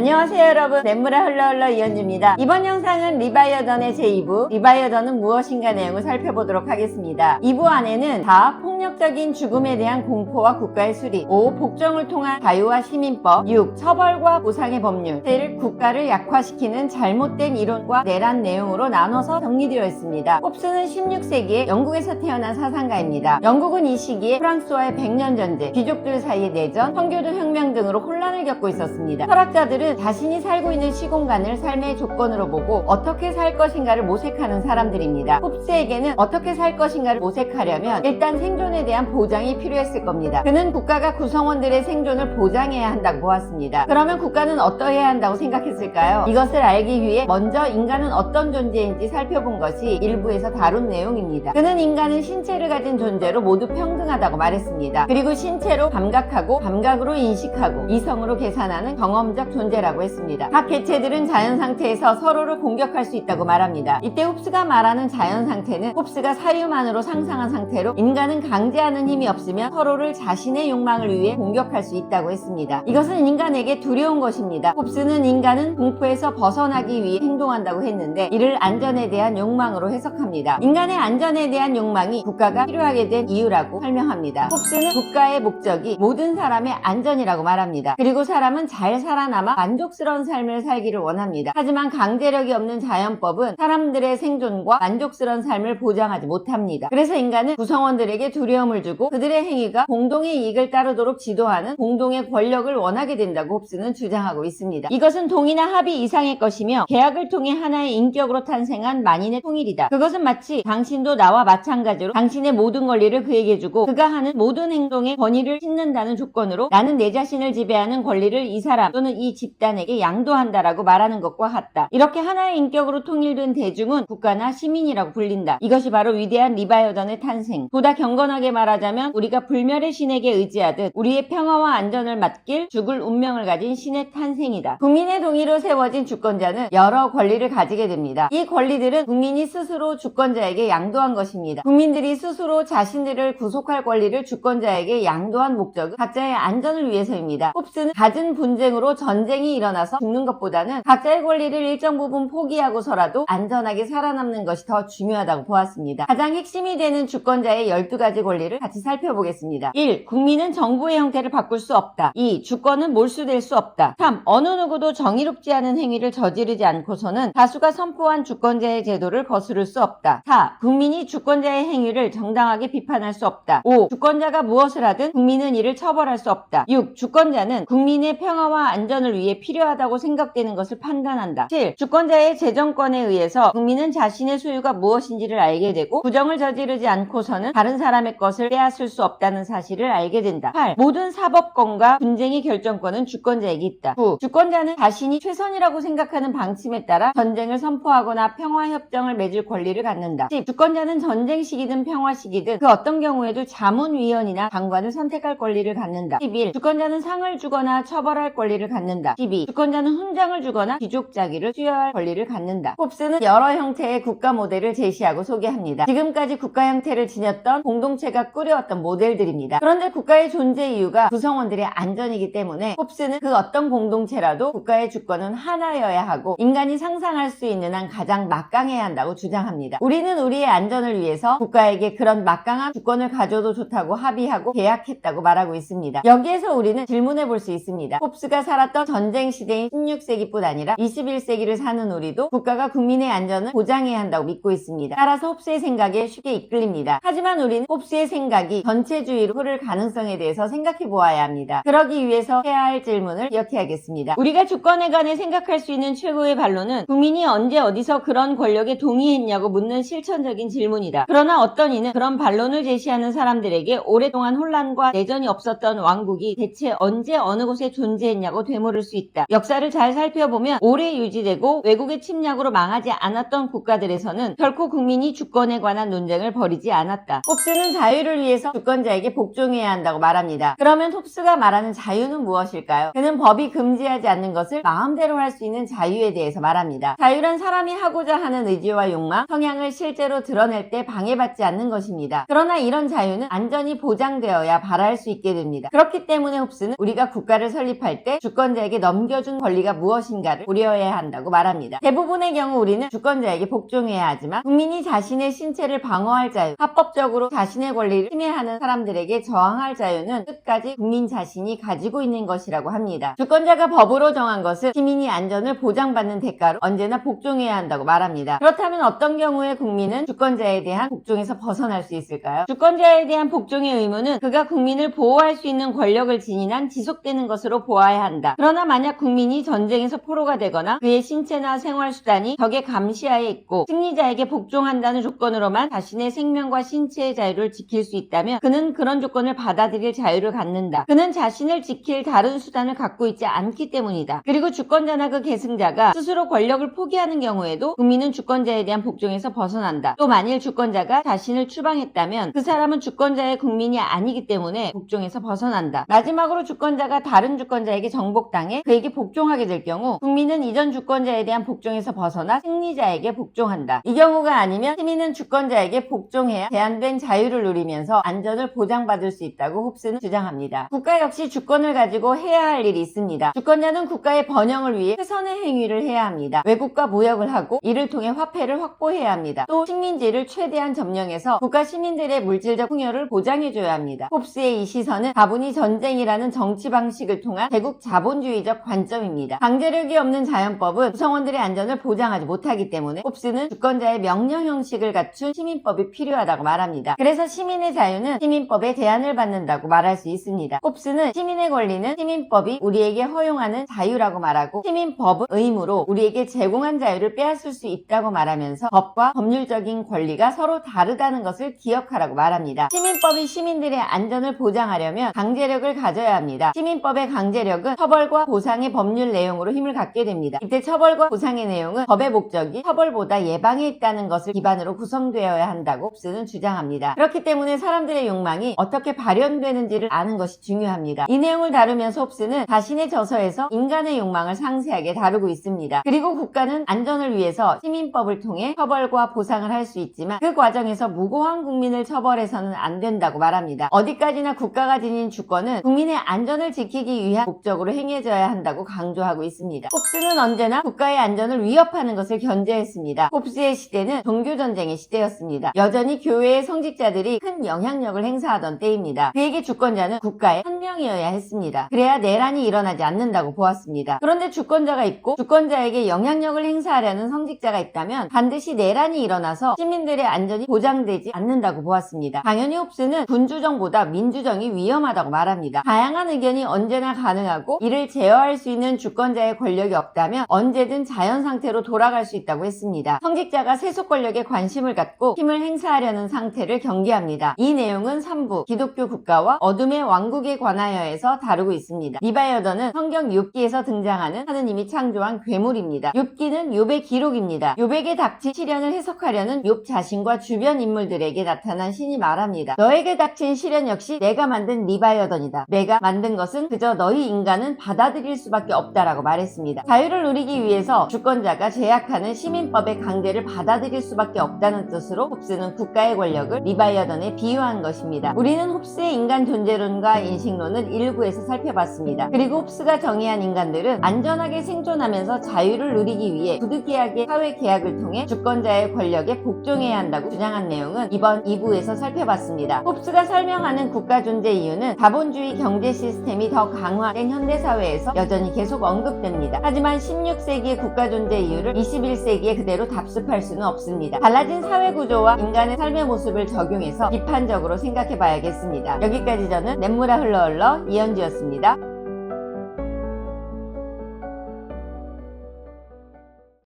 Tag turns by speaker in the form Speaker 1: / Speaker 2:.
Speaker 1: 안녕하세요 여러분, 냇물에 흘러흘러 이현주입니다. 이번 영상은 리바이어던의 제2부 리바이어던은 무엇인가 내용을 살펴보도록 하겠습니다. 2부 안에는 4. 폭력적인 죽음에 대한 공포와 국가의 수립, 5. 복종을 통한 자유와 시민법, 6. 처벌과 보상의 법률, 7. 국가를 약화시키는 잘못된 이론과 내란 내용으로 나눠서 정리되어 있습니다. 홉스는 16세기에 영국에서 태어난 사상가입니다. 영국은 이 시기에 프랑스와의 100년 전쟁, 귀족들 사이의 내전, 청교도 혁명 등으로 혼란을 겪고 있었습니다. 철학자들은 자신이 살고 있는 시공간을 삶의 조건으로 보고 어떻게 살 것인가를 모색하는 사람들입니다. 홉스에게는 어떻게 살 것인가를 모색하려면 일단 생존에 대한 보장이 필요했을 겁니다. 그는 국가가 구성원들의 생존을 보장해야 한다고 보았습니다. 그러면 국가는 어떠해야 한다고 생각했을까요? 이것을 알기 위해 먼저 인간은 어떤 존재인지 살펴본 것이 일부에서 다룬 내용입니다. 그는 인간은 신체를 가진 존재로 모두 평등하다고 말했습니다. 그리고 신체로 감각하고 감각으로 인식하고 이성으로 계산하는 경험적 존재라고 했습니다. 각 개체들은 자연 상태에서 서로를 공격할 수 있다고 말합니다. 이때 홉스가 말하는 자연 상태는 홉스가 사유만으로 상상한 상태로 인간은 강제하는 힘이 없으면 서로를 자신의 욕망을 위해 공격할 수 있다고 했습니다. 이것은 인간에게 두려운 것입니다. 홉스는 인간은 공포에서 벗어나기 위해 행동한다고 했는데 이를 안전에 대한 욕망으로 해석합니다. 인간의 안전에 대한 욕망이 국가가 필요하게 된 이유라고 설명합니다. 홉스는 국가의 목적이 모든 사람의 안전이라고 말합니다. 그리고 사람은 잘 살아남아 만족스러운 삶을 살기를 원합니다. 하지만 강제력이 없는 자연법은 사람들의 생존과 만족스러운 삶을 보장하지 못합니다. 그래서 인간은 구성원들에게 두려움을 주고 그들의 행위가 공동의 이익을 따르도록 지도하는 공동의 권력을 원하게 된다고 홉스는 주장하고 있습니다. 이것은 동의나 합의 이상의 것이며 계약을 통해 하나의 인격으로 탄생한 만인의 통일이다. 그것은 마치 당신도 나와 마찬가지로 당신의 모든 권리를 그에게 주고 그가 하는 모든 행동에 권위를 싣는다는 조건으로 나는 내 자신을 지배하는 권리를 이 사람 또는 이 집단에게 양도한다라고 말하는 것과 같다. 이렇게 하나의 인격으로 통일된 대중은 국가나 시민이라고 불린다. 이것이 바로 위대한 리바이어던의 탄생. 보다 경건하게 말하자면 우리가 불멸의 신에게 의지하듯 우리의 평화와 안전을 맡길 죽을 운명을 가진 신의 탄생이다. 국민의 동의로 세워진 주권자는 여러 권리를 가지게 됩니다. 이 권리들은 국민이 스스로 주권자에게 양도한 것입니다. 국민들이 스스로 자신들을 구속할 권리를 주권자에게 양도한 목적은 각자의 안전을 위해서입니다. 홉스는 갖은 분쟁으로 전쟁이 일어나서 죽는 것보다는 각자의 권리를 일정 부분 포기하고서라도 안전하게 살아남는 것이 더 중요하다고 보았습니다. 가장 핵심이 되는 주권자의 12가지 권리를 같이 살펴보겠습니다. 1. 국민은 정부의 형태를 바꿀 수 없다. 2. 주권은 몰수될 수 없다. 3. 어느 누구도 정의롭지 않은 행위를 저지르지 않고서는 다수가 선포한 주권자의 제도를 거스를 수 없다. 4. 국민이 주권자의 행위를 정당하게 비판할 수 없다. 5. 주권자가 무엇을 하든 국민은 이를 처벌할 수 없다. 6. 주권자는 국민의 평화와 안전을 위해 필요하다고 생각되는 것을 판단한다. 7. 주권자의 재정권에 의해서 국민은 자신의 소유가 무엇인지를 알게 되고 부정을 저지르지 않고서는 다른 사람의 것을 빼앗을 수 없다는 사실을 알게 된다. 8. 모든 사법권과 분쟁의 결정권은 주권자에게 있다. 9. 주권자는 자신이 최선이라고 생각하는 방침에 따라 전쟁을 선포하거나 평화협정을 맺을 권리를 갖는다. 10. 주권자는 전쟁 시기든 평화 시기든 그 어떤 경우에도 자문위원이나 장관을 선택할 권리를 갖는다. 11. 주권자는 상을 주거나 처벌할 권리를 갖는다. 12. 주권자는 훈장을 주거나 귀족 자기를 수여할 권리를 갖는다. 홉스는 여러 형태의 국가 모델을 제시하고 소개합니다. 지금까지 국가 형태를 지녔던 공동체가 꾸려왔던 모델들입니다. 그런데 국가의 존재 이유가 구성원들의 안전이기 때문에 홉스는 그 어떤 공동체라도 국가의 주권은 하나여야 하고 인간이 상상할 수 있는 한 가장 막강해야 한다고 주장합니다. 우리는 우리의 안전을 위해서 국가에게 그런 막강한 주권을 가져도 좋다고 합의하고 계약했다고 말하고 있습니다. 여기에서 우리는 질문해 볼 수 있습니다. 홉스가 살았던 전쟁 시대인 16세기뿐 아니라 21세기를 사는 우리도 국가가 국민의 안전을 보장해야 한다고 믿고 있습니다. 따라서 홉스의 생각에 쉽게 이끌립니다. 하지만 우리는 홉스의 생각이 전체주의로 흐를 가능성에 대해서 생각해 보아야 합니다. 그러기 위해서 해야 할 질문을 기억해야겠습니다. 우리가 주권에 관해 생각할 수 있는 최고의 반론은 국민이 언제 어디서 그런 권력에 동의했냐고 묻는 실천적인 질문이다. 그러나 어떤 이는 그런 반론을 제시하는 사람들에게 오랫동안 혼란과 내전이 없었던 왕국이 대체 언제 어느 곳에 존재했냐고 되물을 수 있다. 역사를 잘 살펴보면 오래 유지되고 외국의 침략으로 망하지 않았던 국가들에서는 결코 국민이 주권에 관한 논쟁을 벌이지 않았다. 홉스는 자유를 위해서 주권자에게 복종해야 한다고 말합니다. 그러면 홉스가 말하는 자유는 무엇일까요? 그는 법이 금지하지 않는 것을 마음대로 할 수 있는 자유에 대해서 말합니다. 자유란 사람이 하고자 하는 의지와 욕망, 성향을 실제로 드러낼 때 방해받지 않는 것입니다. 그러나 이런 자유는 안전이 보장되어야 발할 수 있게 됩니다. 그렇기 때문에 홉스는 우리가 국가를 설립할 때 주권자에게 넘겨준 권리가 무엇인가를 고려해야 한다고 말합니다. 대부분의 경우 우리는 주권자에게 복종해야 하지만 국민이 자신의 신체를 방어할 자유, 합법적으로 자신의 권리를 침해하는 사람들에게 저항할 자유는 끝까지 국민 자신이 가지고 있는 것이라고 합니다. 주권자가 법으로 정한 것은 시민이 안전을 보장받는 대가로 언제나 복종해야 한다고 말합니다. 그렇다면 어떤 경우에 국민은 주권자에 대한 복종에서 벗어날 수 있을까요? 주권자에 대한 복종의 의무는 그가 국민을 보호할 수 있는 권력을 지닌 한 지속되는 것으로 보아야 한다. 그러나 만약 국민이 전쟁에서 포로가 되거나 그의 신체나 생활수단이 적의 감시하에 있고 승리자에게 복종한다는 조건으로만 자신의 생명과 신체의 자유를 지킬 수 있다면 그는 그런 조건을 받아들일 자유를 갖는다. 그는 자신을 지킬 다른 수단을 갖고 있지 않기 때문이다. 그리고 주권자나 그 계승자가 스스로 권력을 포기하는 경우에도 국민은 주권자에 대한 복종에서 벗어난다. 또 만일 주권자가 자신을 추방했다면 그 사람은 주권자의 국민이 아니기 때문에 복종에서 벗어난다. 마지막으로 주권자가 다른 주권자에게 정복당해 그에게 복종하게 될 경우 국민은 이전 주권자에 대한 복종에서 벗어나 승리자에게 복종한다. 이 경우가 아니면 시민은 주권자에게 복종해야 제한된 자유를 누리면서 안전을 보장받을 수 있다고 홉스는 주장합니다. 국가 역시 주권을 가지고 해야 할 일이 있습니다. 주권자는 국가의 번영을 위해 최선의 행위를 해야 합니다. 외국과 무역을 하고 이를 통해 화폐를 확보해야 합니다. 또 식민지를 최대한 점령해서 국가 시민들의 물질적 풍요를 보장해줘야 합니다. 홉스의 이 시선은 다분히 전쟁이라는 정치 방식을 통한 대국 자본주의적 관점입니다. 강제력이 없는 자연법은 구성원들의 안전을 보장하지 못하기 때문에 홉스는 주권자의 명령 형식을 갖춘 시민법이 필요하다고 말합니다. 그래서 시민의 자유는 시민법에 제한을 받는다고 말할 수 있습니다. 홉스는 시민의 권리는 시민법이 우리에게 허용하는 자유라고 말하고 시민법은 의무로 우리에게 제공한 자유를 빼앗을 수 있다고 말하면서 법과 법률적인 권리가 서로 다르다는 것을 기억하라고 말합니다. 시민법이 시민들의 안전을 보장하려면 강제력을 가져야 합니다. 시민법의 강제력은 처벌과 보상의 법률 내용으로 힘을 갖게 됩니다. 이때 처벌과 보상의 내용은 법의 목적이 처벌보다 예방에 있다는 것을 기반으로 구성되어야 한다고 홉스는 주장합니다. 그렇기 때문에 사람들의 욕망이 어떻게 발현되는지를 아는 것이 중요합니다. 이 내용을 다루면서 홉스는 자신의 저서에서 인간의 욕망을 상세하게 다루고 있습니다. 그리고 국가는 안전을 위해서 시민법을 통해 처벌과 보상을 할 수 있지만 그 과정에서 무고한 국민을 처벌해서는 안 된다고 말합니다. 어디까지나 국가가 지닌 주권은 국민의 안전을 지키기 위한 목적으로 행해져야 한다고 강조하고 있습니다. 홉스는 언제나 국가의 안전을 위협하는 것을 견제했습니다. 홉스의 시대는 종교전쟁의 시대였습니다. 여전히 교회의 성직자들이 큰 영향력을 행사하던 때입니다. 그에게 주권자는 국가의 한 명이어야 했습니다. 그래야 내란이 일어나지 않는다고 보았습니다. 그런데 주권자가 있고 주권자에게 영향력을 행사하려는 성직자가 있다면 반드시 내란이 일어나서 시민들의 안전이 보장되지 않는다고 보았습니다. 당연히 홉스는 군주정보다 민주정이 위험하다고 말합니다. 다양한 의견이 언제나 가능하고 이를 제어할 수 있는 주권자의 권력이 없다면 언제든 자연 상태로 돌아갈 수 있다고 했습니다. 성직자가 세속 권력에 관심을 갖고 힘을 행사하려는 상태를 경계합니다. 이 내용은 3부 기독교 국가와 어둠의 왕국에 관하여에서 다루고 있습니다. 리바이어던은 성경 욥기에서 등장하는 하느님이 창조한 괴물입니다. 욥기는 욥의 기록입니다. 욥에게 닥친 시련을 해석하려는 욥 자신과 주변 인물들에게 나타난 신이 말합니다. 너에게 닥친 시련 역시 내가 만든 리바이어던이다. 내가 만든 것은 그저 너희 인간은 받아들일 수밖에 없다라고 말했습니다. 자유를 누리기 위해서 주권자가 제약하는 시민법의 강제를 받아들일 수밖에 없다는 뜻으로 홉스는 국가의 권력을 리바이어던에 비유한 것입니다. 우리는 홉스의 인간 존재론과 인식론을 1부에서 살펴봤습니다. 그리고 홉스가 정의한 인간들은 안전하게 생존하면서 자유를 누리기 위해 부득이하게 사회계약을 통해 주권자의 권력에 복종해야 한다고 주장한 내용은 이번 2부에서 살펴봤습니다. 홉스가 설명하는 국가 존재 이유는 자본주의 경제 시스템이 더 강화된 현대사회에서 여전히 계속 언급됩니다. 하지만 16세기의 국가 존재 이유를 21세기에 그대로 답습할 수는 없습니다. 달라진 사회 구조와 인간의 삶의 모습을 적용해서 비판적으로 생각해 봐야겠습니다. 여기까지 저는 냇물아 흘러 이현주였습니다.